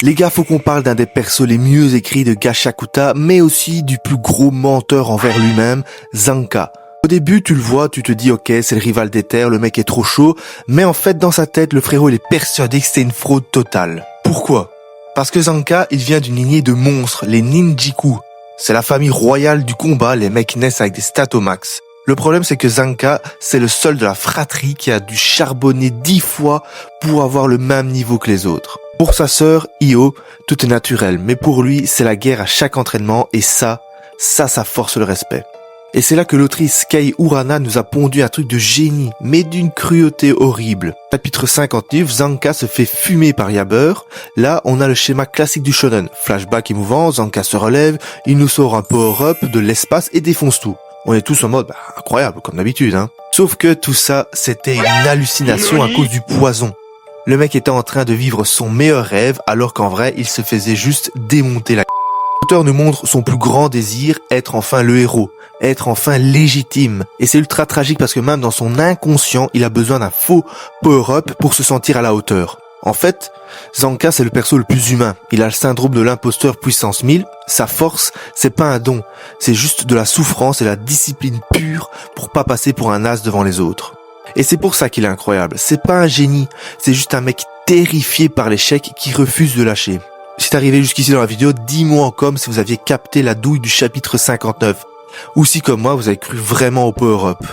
Les gars, faut qu'on parle d'un des persos les mieux écrits de Gachakuta, mais aussi du plus gros menteur envers lui-même, Zanka. Au début, tu le vois, tu te dis ok, c'est le rival d'Ether, le mec est trop chaud, mais en fait, dans sa tête, le frérot, il est persuadé que c'est une fraude totale. Pourquoi? Parce que Zanka, il vient d'une lignée de monstres, les Ninjiku. C'est la famille royale du combat, les mecs naissent avec des stats au max. Le problème, c'est que Zanka, c'est le seul de la fratrie qui a dû charbonner 10 fois pour avoir le même niveau que les autres. Pour sa sœur, Io, tout est naturel, mais pour lui, c'est la guerre à chaque entraînement et ça force le respect. Et c'est là que l'autrice Kei Urana nous a pondu un truc de génie, mais d'une cruauté horrible. Chapitre 59, Zanka se fait fumer par Yaber. Là, on a le schéma classique du shonen. Flashback émouvant, Zanka se relève, il nous sort un power-up de l'espace et défonce tout. On est tous en mode, incroyable, comme d'habitude, hein. Sauf que tout ça, c'était une hallucination à cause du poison. Le mec était en train de vivre son meilleur rêve, alors qu'en vrai, il se faisait juste démonter la. L'auteur nous montre son plus grand désir, être enfin le héros, être enfin légitime. Et c'est ultra tragique parce que même dans son inconscient, il a besoin d'un faux power-up pour se sentir à la hauteur. En fait, Zanka, c'est le perso le plus humain. Il a le syndrome de l'imposteur puissance 1000. Sa force, c'est pas un don. C'est juste de la souffrance et la discipline pure pour pas passer pour un as devant les autres. Et c'est pour ça qu'il est incroyable. C'est pas un génie. C'est juste un mec terrifié par l'échec qui refuse de lâcher. Si t'es arrivé jusqu'ici dans la vidéo, dis-moi en com si vous aviez capté la douille du chapitre 59. Ou si comme moi, vous avez cru vraiment au power-up.